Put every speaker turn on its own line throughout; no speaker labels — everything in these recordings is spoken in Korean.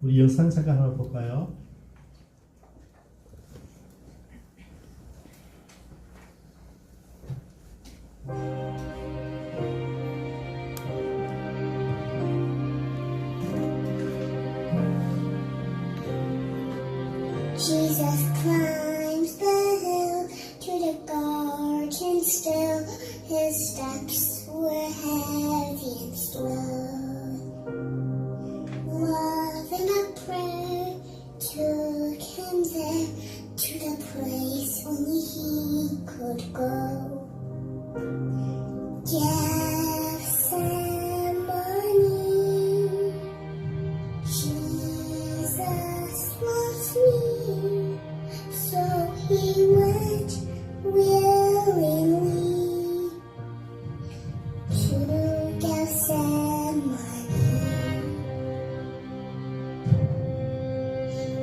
우리 영상 잠깐 하나 볼까요?
Jesus climbs the hill to the garden still. His steps were heavy and slow. Love and a prayer took him there to the place only he could go. Gethsemane. Jesus loves me, so he went willingly to Gethsemane.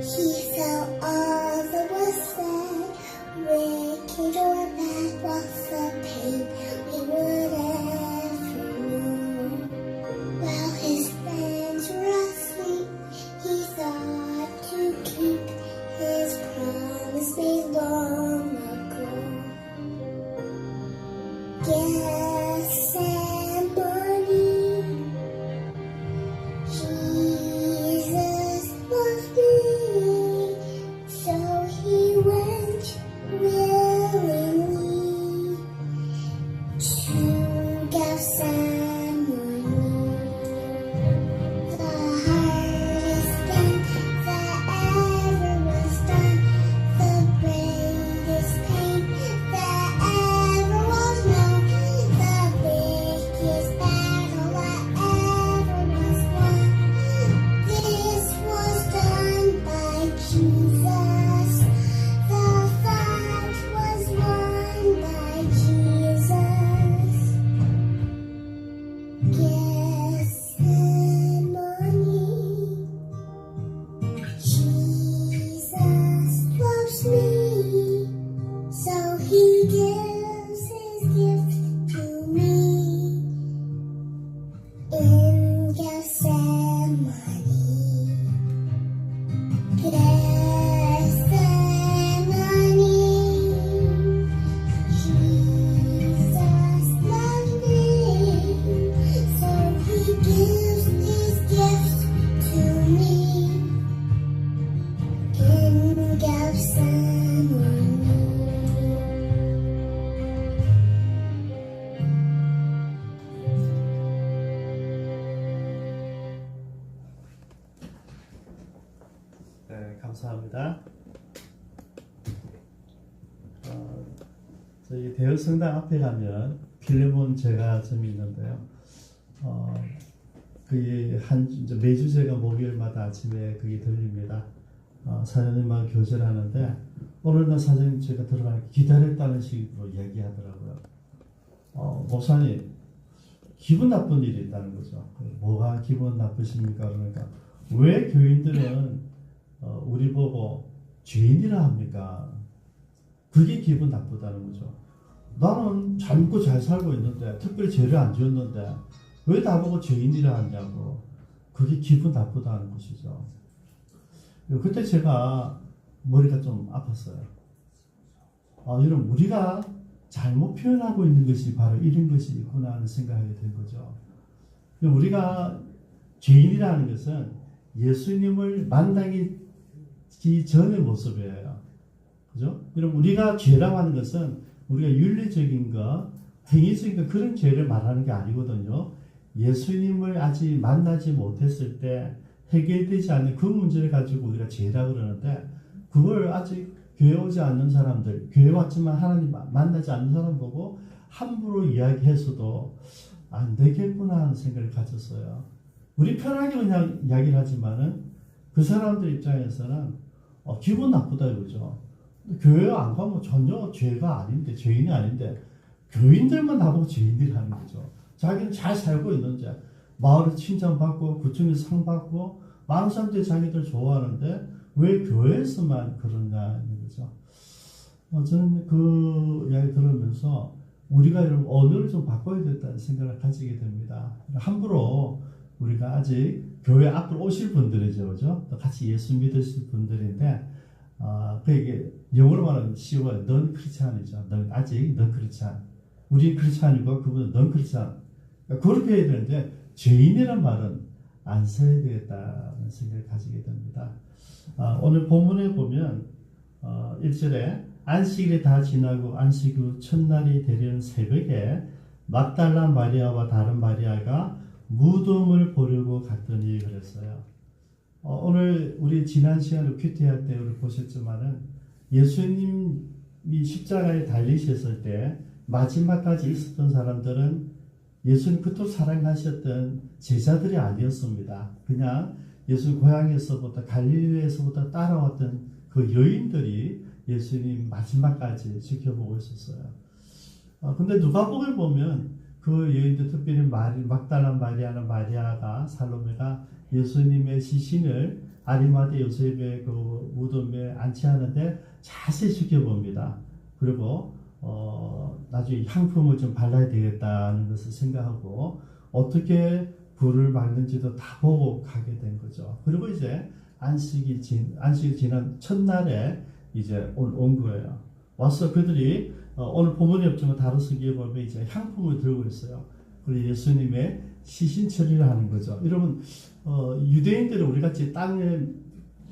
He felt all that was said, wicked or bad, what the pain we would ever know. While his friends were asleep, he thought to keep his promise made long ago. Gethsemane. Jesus loved me, so he went willingly to Gethsemane. The hardest thing that ever was done, the greatest pain that ever was known, the biggest battle that ever was won. This was done by Jesus. The fight was won by Jesus. Gethsemane. Jesus loves me, so he gives his gift to me in Gethsemane. Gethsemane. Jesus loved me, so he gives his gift to me in Gethsemane.
네, 감사합니다. 저희 대여성당 앞에 가면 필레몬 제과점이 있는데요. 그게 이제 매주 제가 목요일마다 아침에 그게 들립니다. 사장님하고 교제를 하는데 어느 날 사장님 제가 들어가니까 기다렸다는 식으로 얘기하더라고요. 목사님 기분 나쁜 일이 있다는 거죠. 뭐가 기분 나쁘십니까? 그러니까 왜 교인들은 우리 보고 죄인이라 합니까? 그게 기분 나쁘다는 거죠. 나는 잘 먹고 잘 살고 있는데 특별히 죄를 안 지었는데 왜 나보고 죄인이라 하냐고. 그게 기분 나쁘다는 것이죠. 그때 제가 머리가 좀 아팠어요. 여러분 우리가 잘못 표현하고 있는 것이 바로 이런 것이 있구나 하는 생각이 든 거죠. 우리가 죄인이라는 것은 예수님을 만나기 전의 모습이에요. 그죠? 여러분 우리가 죄라고 하는 것은 우리가 윤리적인 것, 행위적인 것 그런 죄를 말하는 게 아니거든요. 예수님을 아직 만나지 못했을 때 해결되지 않는 그 문제를 가지고 우리가 죄라 그러는데 그걸 아직 교회 오지 않는 사람들, 교회 왔지만 하나님 만나지 않는 사람 보고 함부로 이야기해서도 안 되겠구나 하는 생각을 가졌어요. 우리 편하게 그냥 이야기를 하지만은 그 사람들 입장에서는 기분 나쁘다 이거죠. 교회 안 가면 전혀 죄가 아닌데, 죄인이 아닌데 교인들만 나보고 죄인이라는 거죠. 자기는 잘 살고 있는데 마을에 칭찬받고 구청에서 상 받고 많은 사람들이 자기들 좋아하는데 왜 교회에서만 그러냐는 거죠. 저는 그 이야기 들으면서 우리가 이런 언어를 좀 바꿔야 되겠다는 생각을 가지게 됩니다. 함부로 우리가 아직 교회 앞으로 오실 분들이죠, 그죠? 또 같이 예수 믿으실 분들인데, 그게 영어로 말하면 쉬워요. 넌 크리스찬이죠. 넌 아직 넌 크리스찬. 우리 크리스찬이고 그분은 넌 크리스찬. 그러니까 그렇게 해야 되는데 죄인이란 말은 안 써야 되겠다는 생각을 가지게 됩니다. 오늘 본문에 보면 1절에 안식일이 다 지나고 안식 후 첫날이 되려는 새벽에 막달라 마리아와 다른 마리아가 무덤을 보려고 갔더니 그랬어요. 오늘 우리 지난 시간에 큐티할 때 우리 보셨지만은 예수님이 십자가에 달리셨을 때 마지막까지 있었던 사람들은 예수님 그토록 사랑하셨던 제자들이 아니었습니다. 그냥 예수님 고향에서부터 갈릴리에서부터 따라왔던 그 여인들이 예수님 마지막까지 지켜보고 있었어요. 근데 누가복음을 보면 그 여인들 특별히 막달라 마리아나 마리아가 살로메가 예수님의 시신을 아리마대 요셉의 그 무덤에 안치하는데 자세히 지켜봅니다. 그리고 나중에 향품을 좀 발라야 되겠다는 것을 생각하고 어떻게 불을 밝는지도 다 보고 가게 된 거죠. 그리고 이제 안식이 지난 첫날에 이제 온 거예요. 와서 그들이 오늘 본문이 없지만 다른 서기에 보면 이제 향품을 들고 있어요. 그리고 예수님의 시신 처리를 하는 거죠. 여러분, 유대인들은 우리 같이 땅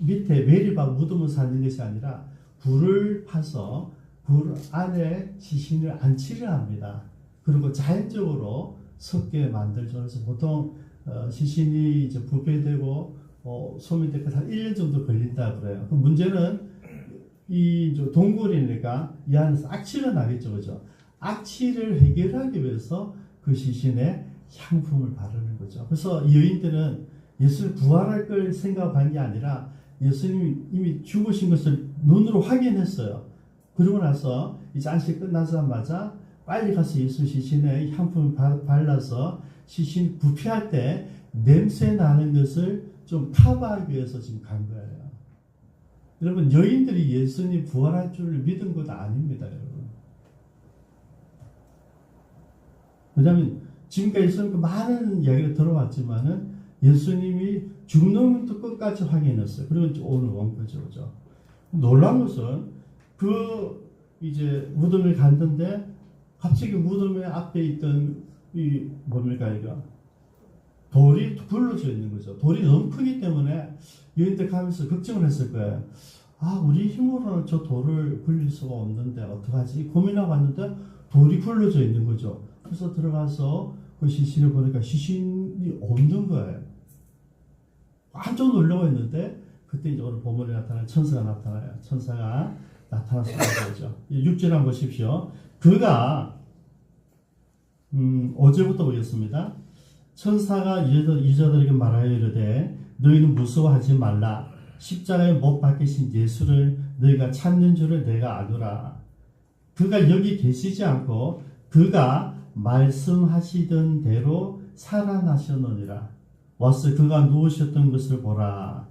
밑에 매립하고 무덤을 쌓는 것이 아니라 불을 파서 불 안에 시신을 안치를 합니다. 그리고 자연적으로 섞게 만들죠. 그래서 보통 시신이 이제 부패되고 소멸될 한 1년 정도 걸린다 그래요. 그 문제는 이 동굴이니까 이 안에서 악취가 나겠죠, 그죠? 악취를 해결하기 위해서 그 시신에 향품을 바르는 거죠. 그래서 이 여인들은 예수를 구원할 걸 생각한 게 아니라 예수님이 이미 죽으신 것을 눈으로 확인했어요. 그러고 나서 이제 안식 끝나자마자 빨리 가서 예수 시신에 향품을 발라서 시신 부패할 때 냄새 나는 것을 좀 커버하기 위해서 지금 간 거예요. 여러분, 여인들이 예수님 부활할 줄 믿은 것 아닙니다, 여러분. 왜냐하면 지금까지 예수님 많은 이야기를 들어왔지만은 예수님이 죽는 것도 끝까지 확인했어요. 그리고 오늘 온 거죠, 그죠? 놀라운 것은 이제 무덤에 갔는데 갑자기 무덤의 앞에 있던 이 뭡니까 이거 돌이 굴러져 있는 거죠. 돌이 너무 크기 때문에 여인들 가면서 걱정을 했을 거예요. 우리 힘으로는 저 돌을 굴릴 수가 없는데 어떡하지? 고민하고 왔는데 돌이 굴러져 있는 거죠. 그래서 들어가서 그 시신을 보니까 시신이 없는 거예요. 깜짝 놀라고 했는데 그때 이제 오늘 본문에 나타난 천사가 나타나요. 천사가 나타났습니다. 거죠. 6절 한번 보십시오. 그가 5절부터 보겠습니다. 천사가 유저들에게 말하여 이르되 너희는 무서워하지 말라. 십자가에 못 박히신 예수를 너희가 찾는 줄을 내가 아노라. 그가 여기 계시지 않고 그가 말씀하시던 대로 살아나셨느니라. 와서 그가 누우셨던 것을 보라.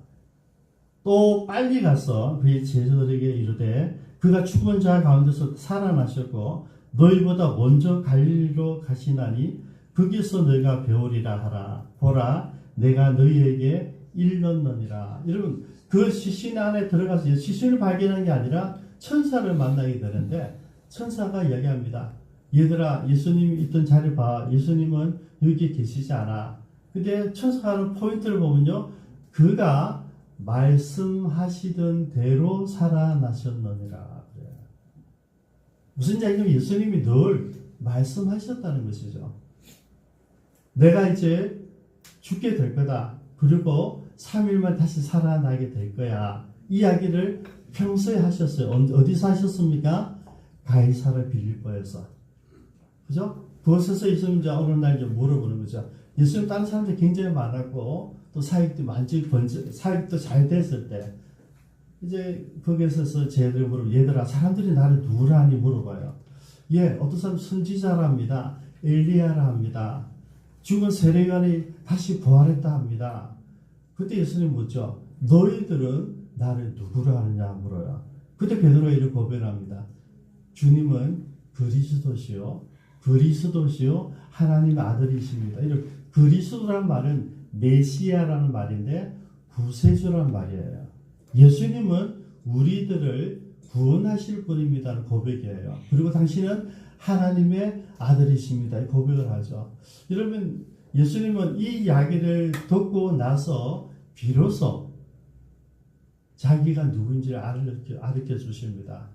또 빨리 가서 그의 제자들에게 이르되 그가 죽은 자 가운데서 살아나셨고 너희보다 먼저 갈릴리로 가시나니 거기서 너희가 배우리라 하라. 보라, 내가 너희에게 일렀느니라. 여러분, 그 시신 안에 들어가서 시신을 발견한 게 아니라 천사를 만나게 되는데 천사가 이야기합니다. 얘들아, 예수님이 있던 자리 봐. 예수님은 여기 계시지 않아. 근데 천사가 하는 포인트를 보면요, 그가 말씀하시던 대로 살아나셨느니라. 무슨 이야기냐면 예수님이 늘 말씀하셨다는 것이죠. 내가 이제 죽게 될 거다. 그리고 3일만 다시 살아나게 될 거야. 이 이야기를 평소에 하셨어요. 어디서 하셨습니까? 가이사랴 빌립보에서. 그죠? 그곳에서 예수님 이제 어느 날 이제 물어보는 거죠. 예수님 다른 사람들이 굉장히 많았고 또 사역도 잘 됐을 때 이제 거기에서 제자들이 물어보고 얘들아, 사람들이 나를 누구라 하니 물어봐요. 어떤 사람 선지자랍니다. 엘리야라 합니다. 죽은 세례관이 다시 부활했다 합니다. 그때 예수님 묻죠. 너희들은 나를 누구라 하느냐 물어요. 그때 베드로가 이렇게 고백합니다. 주님은 그리스도시요 하나님의 아들이십니다. 이런 그리스도란 말은 메시아라는 말인데 구세주란 말이에요. 예수님은 우리들을 구원하실 분입니다는 고백이에요. 그리고 당신은 하나님의 아들이십니다. 이 고백을 하죠. 여러분, 예수님은 이 이야기를 듣고 나서 비로소 자기가 누구인지를 알려 주십니다.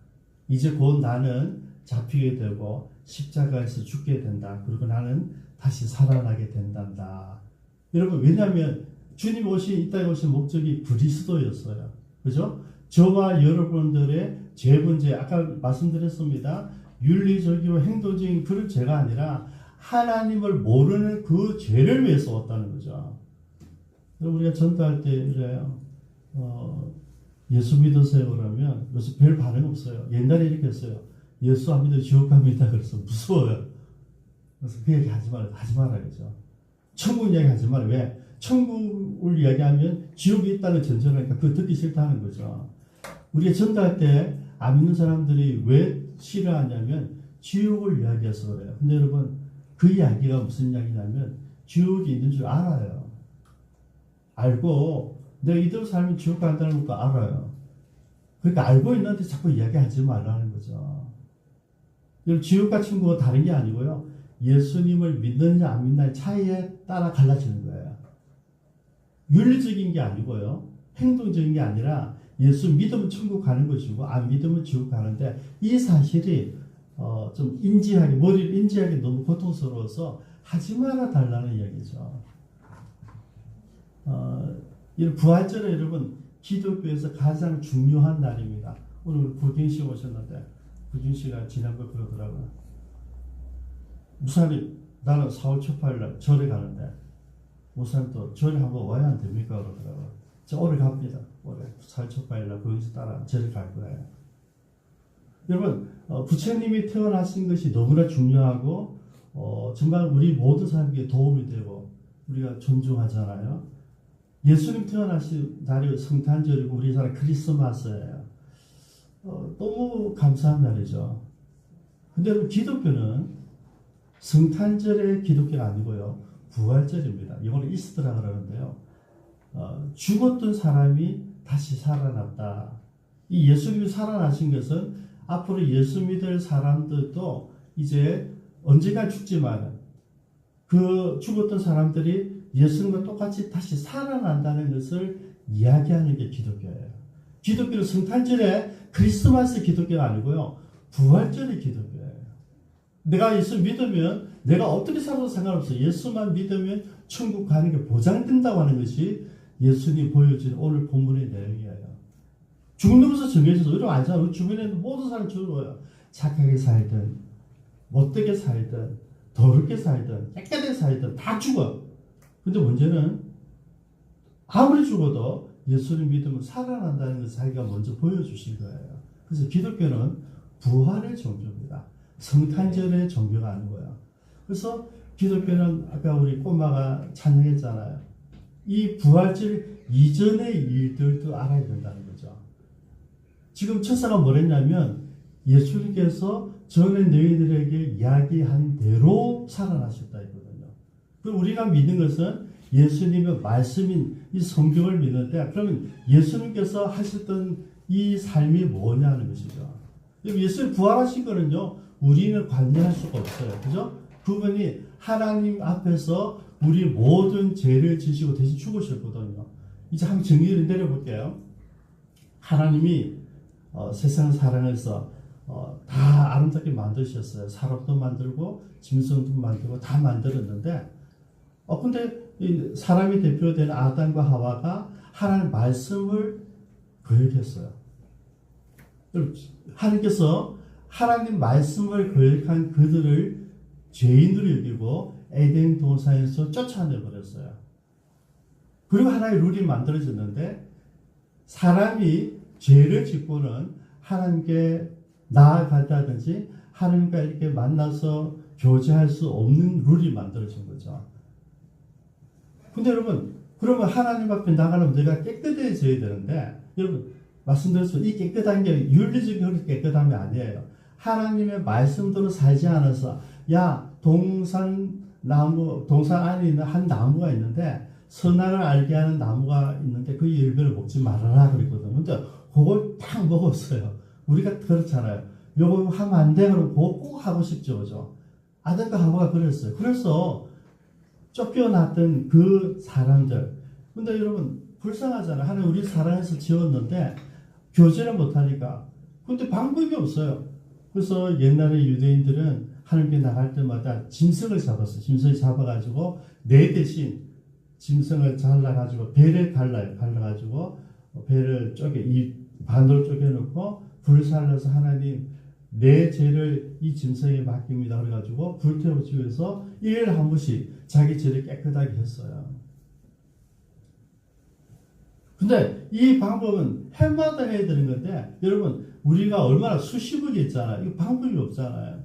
이제 곧 나는 잡히게 되고 십자가에서 죽게 된다. 그리고 나는 다시 살아나게 된단다. 여러분, 왜냐하면 주님 이 땅에 오신 목적이 그리스도였어요. 그죠? 저와 여러분들의 죄 문제, 아까 말씀드렸습니다. 윤리적이고 행동적인 그런 죄가 아니라 하나님을 모르는 그 죄를 위해서 왔다는 거죠. 우리가 전도할 때 이래요. 예수 믿으세요 그러면 요새 별 반응 없어요. 옛날에 이렇게 했어요. 예수 안 믿어 지옥 갑니다. 그래서 무서워요. 그래서 그 얘기 하지 마라 그죠. 천국 이야기 하지 마라. 왜? 천국을 이야기하면 지옥이 있다는 전제라니까 그거 듣기 싫다는 거죠. 우리가 전도할 때 안 믿는 사람들이 왜 싫어하냐면 지옥을 이야기해서 그래요. 근데 여러분, 그 이야기가 무슨 이야기냐면 지옥이 있는 줄 알아요. 알고 내가 이대로 살면 지옥 간다는 것도 알아요. 그러니까 알고 있는데 자꾸 이야기하지 말라는 거죠. 지옥과 천국은 다른 게 아니고요. 예수님을 믿느냐 안 믿느냐의 차이에 따라 갈라지는 거예요. 윤리적인 게 아니고요. 행동적인 게 아니라 예수 믿으면 천국 가는 것이고 안 믿으면 지옥 가는데 이 사실이 좀 머리를 인지하기 너무 고통스러워서 하지 말아 달라는 이야기죠. 이 부활절은 여러분 기독교에서 가장 중요한 날입니다. 오늘 구경 씨 오셨는데 구경 씨가 지난번 그러더라고요. 목사님, 나는 4월 첫 8일 날 절에 가는데 목사님 또 절에 한번 와야 안 됩니까? 그러더라고요. 저 올해 갑니다. 올해 4월 첫 8일 날 거기서 따라 절에 갈 거예요. 여러분, 부처님이 태어나신 것이 너무나 중요하고 정말 우리 모든 사람에게 도움이 되고 우리가 존중하잖아요. 예수님 태어나신 날이 성탄절이고 우리 사람 크리스마스예요. 너무 감사한 날이죠. 근데 기독교는 성탄절의 기독교가 아니고요. 부활절입니다. 이걸 이스터라 그러는데요. 죽었던 사람이 다시 살아났다. 이 예수님이 살아나신 것은 앞으로 예수 믿을 사람들도 이제 언젠가 죽지만 그 죽었던 사람들이 예수님과 똑같이 다시 살아난다는 것을 이야기하는 게 기독교예요. 기독교는 성탄절에 크리스마스 기독교가 아니고요. 부활절의 기독교예요. 내가 예수 믿으면 내가 어떻게 살아도 상관없어요. 예수만 믿으면 천국 가는 게 보장된다고 하는 것이 예수님이 보여준 오늘 본문의 내용이에요. 죽는 것을 정해져서 이러면 아니잖아요. 우리 주변에 있는 모든 사람이 죽어요. 착하게 살든 못되게 살든 더럽게 살든 깨끗하게 살든 다 죽어. 근데 문제는 아무리 죽어도 예수님 믿으면 살아난다는 것을 자기가 먼저 보여주신 거예요. 그래서 기독교는 부활의 종교입니다. 성탄절의 종교가 아니고요. 그래서 기독교는 아까 우리 꼬마가 찬양했잖아요. 이 부활절 이전의 일들도 알아야 된다는 거죠. 지금 천사가 뭐랬냐면 예수님께서 전에 너희들에게 이야기한 대로 살아나셨다 이거든요. 그럼 우리가 믿는 것은 예수님의 말씀인 이 성경을 믿는데 그러면 예수님께서 하셨던 이 삶이 뭐냐는 것이죠. 예수님 부활하신 거는요. 우리는 관여할 수가 없어요. 그죠? 그분이 하나님 앞에서 우리 모든 죄를 지시고 대신 죽으셨거든요. 이제 한번 정리를 내려볼게요. 하나님이 세상을 사랑해서 다 아름답게 만드셨어요. 사람도 만들고 짐승도 만들고 다 만들었는데 근데 이 사람이 대표되는 아담과 하와가 하나님 말씀을 거역했어요. 하나님께서 하나님 말씀을 거역한 그들을 죄인으로 여기고 에덴 동산에서 쫓아내버렸어요. 그리고 하나의 룰이 만들어졌는데 사람이 죄를 짓고는 하나님께 나아간다든지 하나님과 이렇게 만나서 교제할 수 없는 룰이 만들어진 거죠. 근데 여러분, 그러면 하나님 앞에 나가려면 내가 깨끗해져야 되는데, 여러분, 말씀드렸지만 이 깨끗한 게 윤리적인 깨끗함이 아니에요. 하나님의 말씀대로 살지 않아서, 야, 동산 안에 있는 한 나무가 있는데, 선악을 알게 하는 나무가 있는데 그 열매를 먹지 말아라 그랬거든. 근데 그걸 딱 먹었어요. 우리가 그렇잖아요. 요거 하면 안 돼. 그러면 그거 꼭 하고 싶죠. 그죠? 아담과 하와가 그랬어요. 그래서 쫓겨났던 그 사람들. 근데 여러분, 불쌍하잖아요. 하나님 우리 사랑해서 지었는데, 교제를 못하니까. 근데 방법이 없어요. 그래서 옛날에 유대인들은 하나님께 나갈 때마다 짐승을 잡았어요. 짐승을 잡아가지고, 내 대신 짐승을 잘라가지고, 배를 갈라요. 갈라가지고, 배를 이 반으로 쪼개놓고, 불 살려서 하나님, 내 죄를 이 짐승에 맡깁니다. 그래가지고 불태우기 위해서 1일에 한 번씩 자기 죄를 깨끗하게 했어요. 근데 이 방법은 해마다 해야 되는 건데, 여러분, 우리가 얼마나 수십억이 있잖아요. 이거 방법이 없잖아요.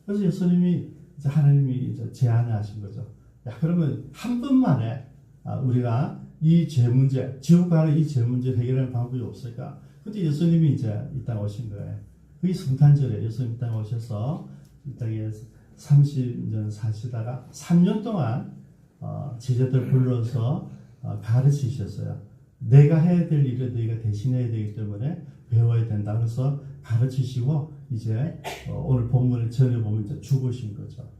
그래서 예수님이, 이제 하나님이 이제 제안을 하신 거죠. 야, 그러면 한 번만에 우리가 이 죄 문제, 지옥 가는 이 죄 문제를 해결하는 방법이 없을까? 근데 예수님이 이제 이 땅에 오신 거예요. 그게 성탄절에 예수님 이 땅에 오셔서 이 땅에 30년 사시다가 3년 동안 제자들 불러서 가르치셨어요. 내가 해야 될 일을 너희가 대신해야 되기 때문에 배워야 된다. 그래서 가르치시고 이제 오늘 본문을 전해보면 이제 죽으신 거죠.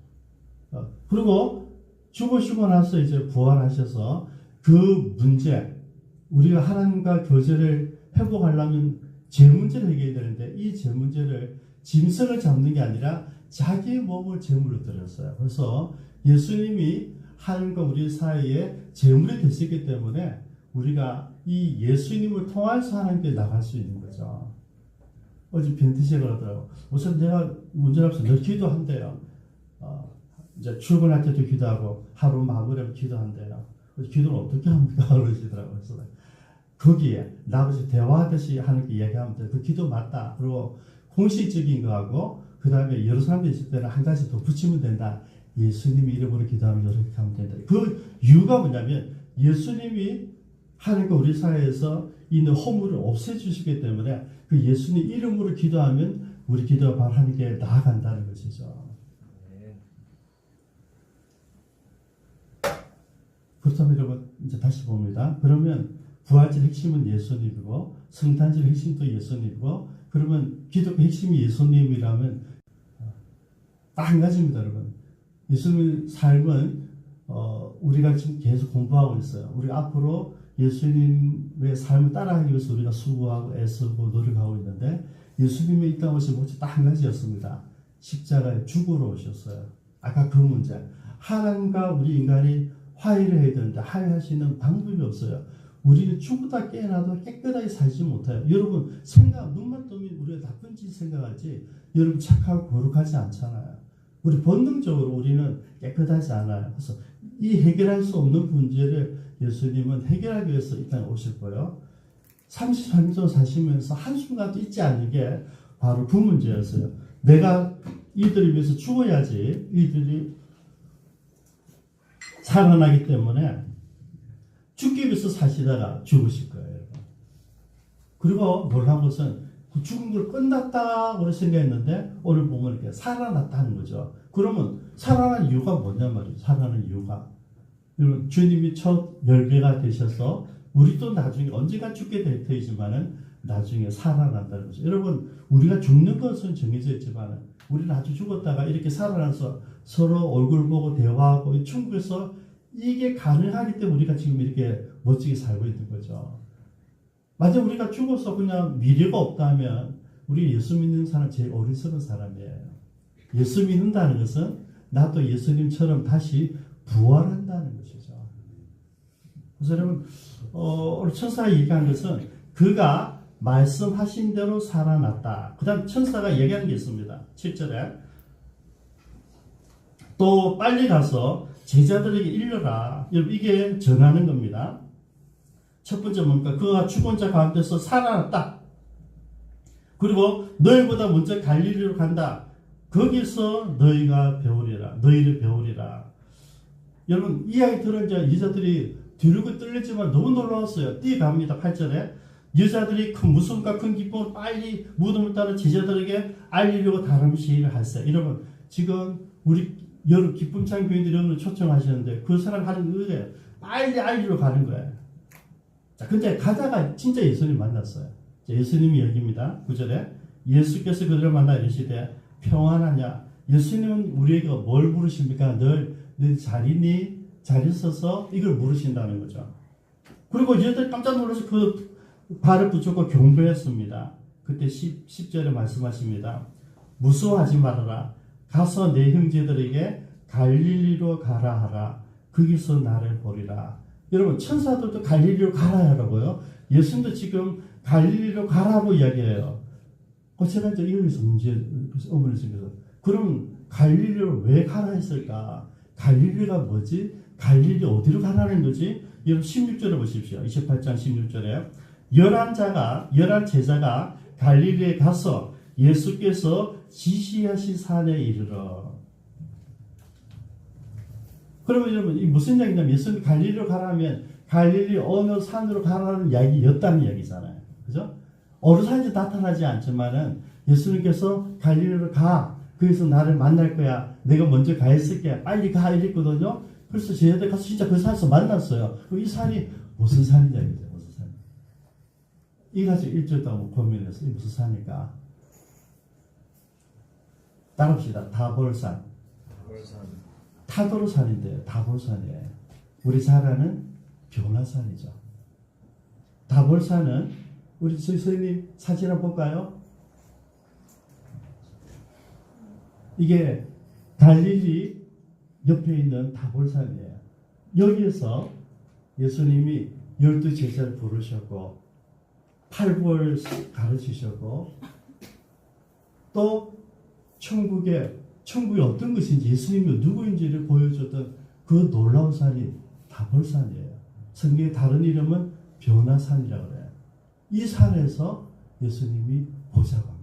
그리고 죽으시고 나서 이제 부활하셔서 그 문제, 우리가 하나님과 교제를 회복하려면 죄 문제를 해결해야 되는데 이 죄 문제를 짐승을 잡는 게 아니라 자기의 몸을 제물로 드렸어요. 그래서 예수님이 하나님과 우리 사이에 제물이 되셨기 때문에 우리가 이 예수님을 통해서 하나님께 나갈 수 있는 거죠. 어제 변태시가 그러더라고. 우선 내가 운전하면서 늘 기도한대요. 이제 출근할 때도 기도하고 하루 마무리하면 기도한대요. 기도는 어떻게 합니까? 그러시더라고요. 그래서 거기에 나머지 대화하듯이 하나님께 이야기하면 돼. 그 기도 맞다. 그리고 공식적인 거하고 그 다음에 여러 사람들이 있을 때는 한 가지 더 붙이면 된다. 예수님이 이름으로 기도하면 이렇게 하면 된다. 그 이유가 뭐냐면 예수님이 하나님과 우리 사회에서 있는 허물을 없애주시기 때문에 그 예수님 이름으로 기도하면 우리 기도가 바로 하나님께 나아간다는 것이죠. 그렇다면 여러분 이제 다시 봅니다. 그러면 부활절 핵심은 예수님이고 성탄절 핵심도 예수님이고 그러면 기독교 핵심이 예수님이라면 딱 한 가지입니다. 여러분. 예수님의 삶은 우리가 지금 계속 공부하고 있어요. 우리 앞으로 예수님의 삶을 따라하기 위해서 우리가 수고하고 애쓰고 노력하고 있는데 예수님의 이 땅 오신 목적 딱 한 가지였습니다. 십자가에 죽으러 오셨어요. 아까 그 문제. 하나님과 우리 인간이 화해를 해야 되는데 화해할 수 있는 방법이 없어요. 우리는 죽었다 깨어나도 깨끗하게 살지 못해요. 여러분 눈만 뜨면 우리가 나쁜 짓 생각하지 여러분 착하고 거룩하지 않잖아요. 우리 본능적으로 우리는 깨끗하지 않아요. 그래서 이 해결할 수 없는 문제를 예수님은 해결하기 위해서 이 땅에 오실 거예요. 33년 사시면서 한순간도 잊지 않는 게 바로 그 문제였어요. 내가 이들을 위해서 죽어야지 이들이 살아나기 때문에 죽기 위해서 사시다가 죽으실 거예요. 여러분. 그리고 놀라운 것은 그 죽은 걸 끝났다고 생각했는데 오늘 보면 이렇게 살아났다는 거죠. 그러면 살아난 이유가 뭐냐 말이에요. 살아난 이유가. 여러분 주님이 첫 열매가 되셔서 우리도 나중에 언젠가 죽게 될 테지만은 나중에 살아난다는 거죠. 여러분 우리가 죽는 것은 정해져 있지만 우리 나중에 죽었다가 이렇게 살아나서 서로 얼굴 보고 대화하고 천국에서 이게 가능하기 때문에 우리가 지금 이렇게 멋지게 살고 있는 거죠. 만약 우리가 죽어서 그냥 미래가 없다면 우리 예수 믿는 사람 제일 어리석은 사람이에요. 예수 믿는다는 것은 나도 예수님처럼 다시 부활한다는 것이죠. 그래서 여러분 오늘 천사가 얘기한 것은 그가 말씀하신 대로 살아났다. 그 다음 천사가 얘기하는 게 있습니다. 7절에 또 빨리 가서 제자들에게 일러라. 여러분 이게 전하는 겁니다. 첫 번째 뭡니까? 그가 죽은 자 가운데서 살아났다. 그리고 너희보다 먼저 갈릴리로 간다. 거기서 너희를 배우리라. 여러분 이야기 들은 이제 여자들이 뒤르고 떨리지만 너무 놀라웠어요. 뛰어갑니다. 8절에 여자들이 큰 웃음과 큰 기쁨을 빨리 무덤을 따라 제자들에게 알리려고 다름없이 일을 하세요. 여러분 지금 우리 여러 기쁨찬 교인들이 여러분을 초청하셨는데 그 사람 하는 의뢰 빨리 알리로 가는 거예요. 자, 근데 가다가 진짜 예수님 만났어요. 자, 예수님이 여기입니다. 9절에 예수께서 그들을 만나 이르시되 평안하냐. 예수님은 우리에게 뭘 물으십니까? 늘 잘 있니? 잘 있어서 이걸 물으신다는 거죠. 그리고 이들 깜짝 놀라서 그 발을 붙잡고 경배했습니다. 그때 10절에 말씀하십니다. 무서워하지 말아라. 가서 내 형제들에게 갈릴리로 가라 하라. 거기서 나를 보리라. 여러분 천사들도 갈릴리로 가라 하라고요. 예수님도 지금 갈릴리로 가라고 이야기해요. 제가 이제 여기서 어머니 중에서 그럼 갈릴리로 왜 가라 했을까? 갈릴리가 뭐지? 갈릴리 어디로 가라는 거지? 여러분 16절에 보십시오. 28장 16절에 11 제자가 갈릴리에 가서 예수께서 지시하신 산에 이르러. 그러면 여러분 이 무슨 이야기냐면 예수님이 갈릴리로 가라면 갈릴리 어느 산으로 가라는 이야기였다는 이야기잖아요. 그죠? 어느 산인지 나타나지 않지만은 예수님께서 갈릴리로 가. 거기서 나를 만날 거야. 내가 먼저 가 있을게. 빨리 가 이랬거든요. 그래서 제자들 가서 진짜 그 산에서 만났어요. 이 산이 무슨 산이냐 이거죠. 무슨 산. 이 가지고 일주일 동안 고민해서 이 무슨 산일까? 따라합시다. 다볼산. 타도르산인데요. 다볼산이에요. 우리 잘 아는 변화산이죠. 다볼산은 우리 선생님 사진 한번 볼까요? 이게 갈릴리 옆에 있는 다볼산이에요. 여기에서 예수님이 12제자를 부르셨고 팔복을 가르치셨고 또 천국이 어떤 것인지 예수님이 누구인지를 보여줬던 그 놀라운 산이 다볼산이에요. 성경의 다른 이름은 변화산이라고 그래요. 이 산에서 예수님이 보자고 한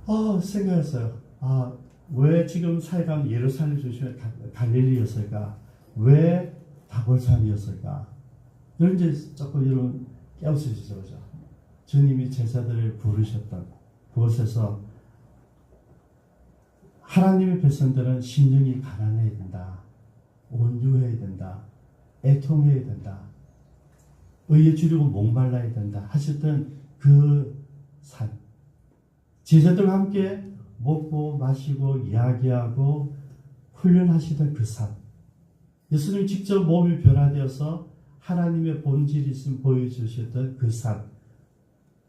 거죠. 생각했어요. 왜 지금 사회가 예루살렘 중심에 갈릴리였을까? 왜 다볼산이었을까? 이런 이제 조금 이런 깨우치시죠. 그죠? 주님이 제자들을 부르셨던 그곳에서 하나님의 백성들은 심령이 가난해야 된다. 온유해야 된다. 애통해야 된다. 의에 주려고 목말라야 된다. 하셨던 그 산. 제자들과 함께 먹고 마시고 이야기하고 훈련하시던 그 산. 예수님이 직접 몸이 변화되어서 하나님의 본질이 있음 보여주셨던 그 산.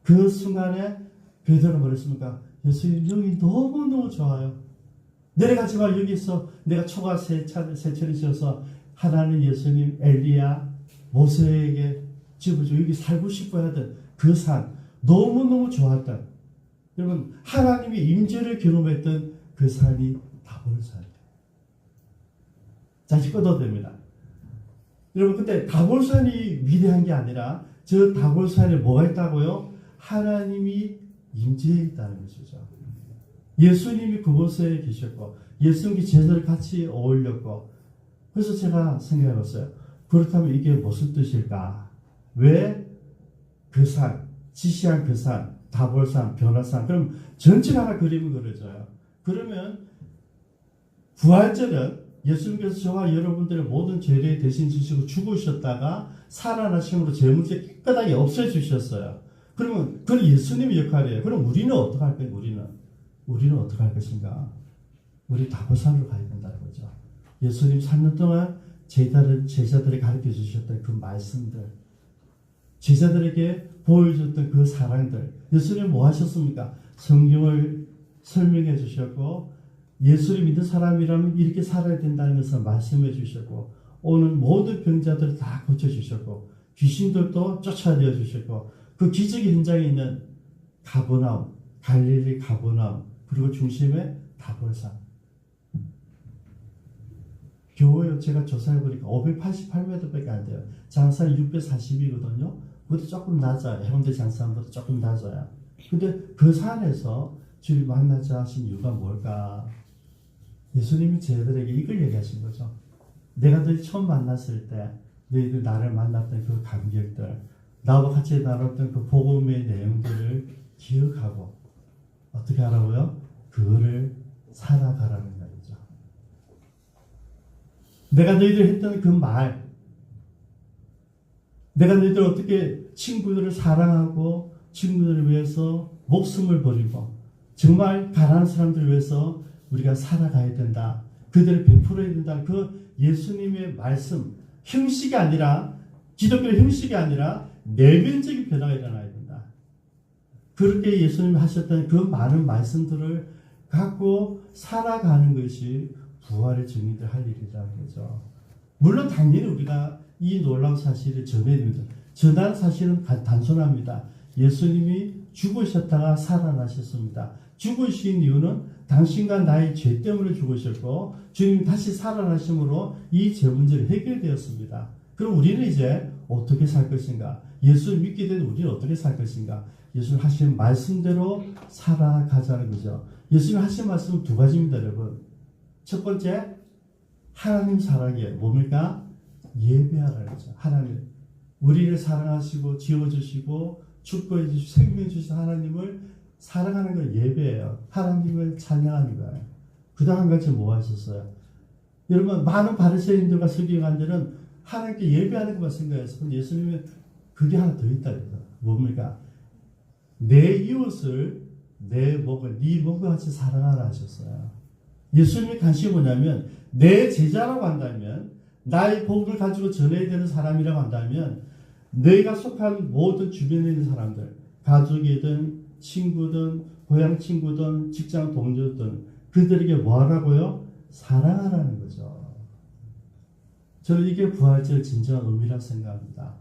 그 순간에 베드로가 뭐랬습니까? 예수님 여기 너무너무 좋아요. 내려가지만 여기서 내가 초가 세천이 지어서 하나님 예수님 엘리야 모세에게 집어줘 여기 살고 싶어 하던 그 산. 너무너무 좋았던 여러분 하나님의 임재를 경험했던 그 산이 다볼산이에요. 자, 꺼도 됩니다. 여러분 근데 다볼산이 위대한 게 아니라 저 다볼산에 뭐가 있다고요? 하나님이 임재해 있다는 것이죠. 예수님이 그곳에 계셨고 예수님이 제자들 같이 어울렸고 그래서 제가 생각해봤어요. 그렇다면 이게 무슨 뜻일까? 왜 그 산, 지시한 그 산, 다볼산, 변화산 그럼 전체가 하나 그림을 그려져요. 그러면 부활절은 예수님께서 저와 여러분들의 모든 죄를 대신 지시고 죽으셨다가 살아나심으로 죄 문제 깨끗하게 없애주셨어요. 그러면 그건 예수님의 역할이에요. 그럼 우리는 어떻게 할 거예요? 우리는 어떻게 할 것인가? 우리 다볼산으로 가야 된다는 거죠. 예수님 3년 동안 제자들에게 가르쳐 주셨던 그 말씀들, 제자들에게 보여줬던 그 사랑들, 예수님 뭐 하셨습니까? 성경을 설명해 주셨고, 예수를 믿는 사람이라면 이렇게 살아야 된다는 것을 말씀해 주셨고, 오는 모든 병자들을 다 고쳐주셨고, 귀신들도 쫓아내어 주셨고, 그 기적의 현장에 있는 가버나움, 갈릴리 가버나움, 그리고 중심에 다볼산. 교회 제가 조사해보니까 588m밖에 안 돼요. 장산이 640이거든요. 그것도 조금 낮아요. 해운대 장산보다 조금 낮아요. 근데 그 산에서 주님 만나자 하신 이유가 뭘까? 예수님이 제자들에게 이걸 얘기하신 거죠. 내가 너희 처음 만났을 때 너희들 나를 만났던 그 감격들, 나와 같이 나눴던 그 복음의 내용들을 기억하고 어떻게 하라고요? 그거를 살아가라는 말이죠. 내가 너희들 했던 그 말, 내가 너희들 어떻게 친구들을 사랑하고 친구들을 위해서 목숨을 버리고 정말 가난한 사람들을 위해서 우리가 살아가야 된다. 그들을 베풀어야 된다. 그 예수님의 말씀, 형식이 아니라 기독교 형식이 아니라 내면적인 변화가 일어나야 된다. 그렇게 예수님이 하셨던 그 많은 말씀들을 갖고 살아가는 것이 부활의 증인들 할 일이라는 거죠. 물론 당연히 우리가 이 놀라운 사실을 전해야 됩니다. 전하는 사실은 단순합니다. 예수님이 죽으셨다가 살아나셨습니다. 죽으신 이유는 당신과 나의 죄 때문에 죽으셨고 주님이 다시 살아나심으로 이 죄 문제를 해결되었습니다. 그럼 우리는 이제 어떻게 살 것인가? 예수를 믿게 된 우리는 어떻게 살 것인가? 예수님 하신 말씀대로 살아가자는 거죠. 예수님 하신 말씀은 두 가지입니다, 여러분. 첫 번째, 하나님 사랑이에요. 뭡니까? 예배하라는 거죠. 하나님. 우리를 사랑하시고 지어주시고 축복해 주시고 생명해 주신 하나님을 사랑하는 건 예배예요. 하나님을 찬양하는 거예요. 그 다음 한 가지 뭐 하셨어요? 여러분, 많은 바리새인들과 서기관들은 하나님께 예배하는 것만 생각했어요. 근데 예수님은 그게 하나 더 있다. 뭡니까? 내 이웃을 내 몸을 네 몸과 같이 사랑하라 하셨어요. 예수님의 관심이 뭐냐면 내 제자라고 한다면 나의 복음을 가지고 전해야 되는 사람이라고 한다면 내가 속한 모든 주변에 있는 사람들, 가족이든 친구든 고향 친구든 직장 동료든 그들에게 뭐 하라고요? 사랑하라는 거죠. 저는 이게 부활절 진정한 의미라고 생각합니다.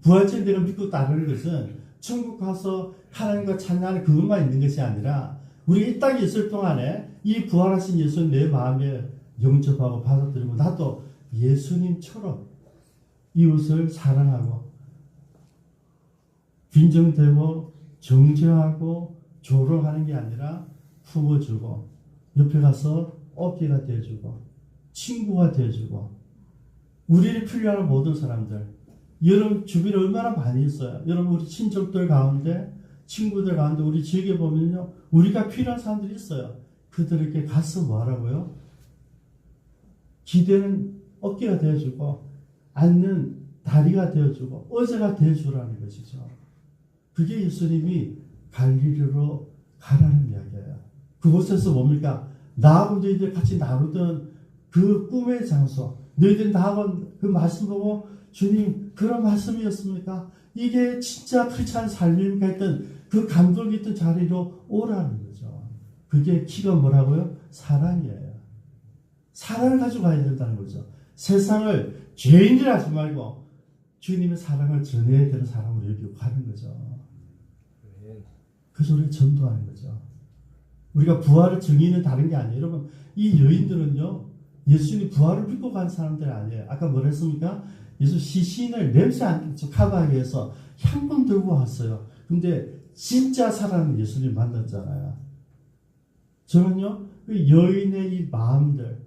부활절 내가 믿고 따르는 것은 천국 가서 하나님과 찬양하는 그것만 있는 것이 아니라 우리 이 땅에 있을 동안에 이 부활하신 예수님 내 마음에 영접하고 받아들이고 나도 예수님처럼 이웃을 사랑하고 빈정되고 정죄하고 조롱하는 게 아니라 품어주고 옆에 가서 어깨가 되어주고 친구가 되어주고 우리를 필요한 모든 사람들 여러분 주변에 얼마나 많이 있어요. 여러분 우리 친척들 가운데 친구들 가운데 우리 지역에 보면요 우리가 필요한 사람들이 있어요. 그들에게 가서 뭐 하라고요? 기대는 어깨가 되어주고 앉는 다리가 되어주고 의자가 되어주라는 것이죠. 그게 예수님이 갈릴리로 가라는 이야기예요. 그곳에서 뭡니까? 나하고 너희들 같이 나누던 그 꿈의 장소 너희들 나하고 그 말씀 보고 주님 그런 말씀이었습니까? 이게 진짜 크리스찬 삶입니까? 했던 그 감동이 있던 자리로 오라는 거죠. 그게 키가 뭐라고요? 사랑이에요. 사랑을 가지고 가야 된다는 거죠. 세상을 죄인이라 하지 말고 주님의 사랑을 전해야 되는 사람으로 여기고 가는 거죠. 그래서 우리가 전도하는 거죠. 우리가 부활의 증인은 다른 게 아니에요. 여러분 이 여인들은요 예수님 부활을 믿고 간 사람들이 아니에요. 아까 뭐라 했습니까? 예수 시신을 냄새 안 커버하기 위해서 향분 들고 왔어요. 근데 진짜 살아있는 예수님 만났잖아요. 저는요 그 여인의 이 마음들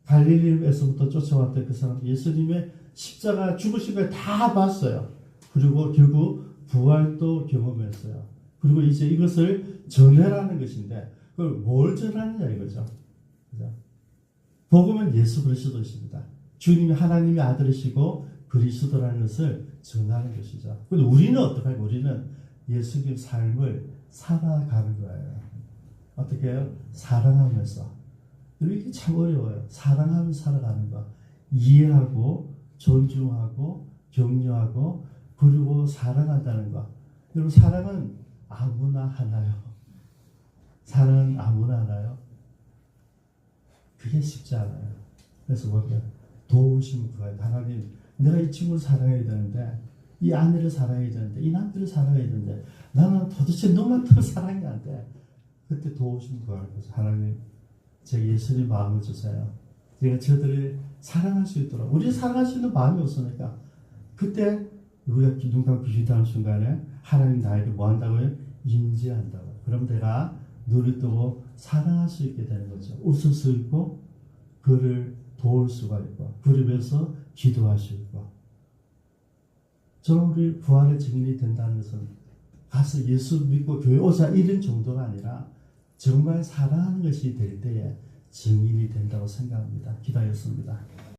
갈릴리에서부터 쫓아왔던 그 사람 예수님의 십자가 죽으신 걸 다 봤어요. 그리고 결국 부활도 경험했어요. 그리고 이제 이것을 전해라는 것인데 그걸 뭘 전하느냐 이거죠. 그죠? 복음은 예수 그리스도이십니다. 주님이 하나님의 아들이시고 그리스도라는 것을 전하는 것이죠. 근데 우리는 어떻게 할까요? 우리는 예수님 삶을 살아가는 거예요. 어떻게 해요? 사랑하면서. 이게 참 어려워요. 사랑하면서 살아가는 거. 이해하고 존중하고 격려하고 그리고 사랑한다는 거. 여러분 사랑은 아무나 하나요? 사랑은 아무나 하나요? 그게 쉽지 않아요. 그래서 보면 도우심 구해요. 하나님 내가 이 친구를 사랑해야 되는데 이 아내를 사랑해야 되는데 이 남편을 사랑해야 되는데 나는 도대체 너만큼 사랑이 안 돼. 그때 도우심 구할 거죠. 하나님 제 예수님 마음을 주세요. 제가 저들을 사랑할 수 있도록 우리 사랑할 수 있는 마음이 없으니까 그때 우리가 눈 감고 기도하는 순간에 하나님 나에게 뭐 한다고요? 임재한다고. 그럼 내가 눈을 뜨고 사랑할 수 있게 되는 거죠. 웃을 수 있고 그를 도울 수가 있고 그러면서 기도할 수 있고. 저는 우리 부활의 증인이 된다는 것은 가서 예수 믿고 교회 오자 이런 정도가 아니라 정말 사랑하는 것이 될 때에 증인이 된다고 생각합니다. 기도하였습니다.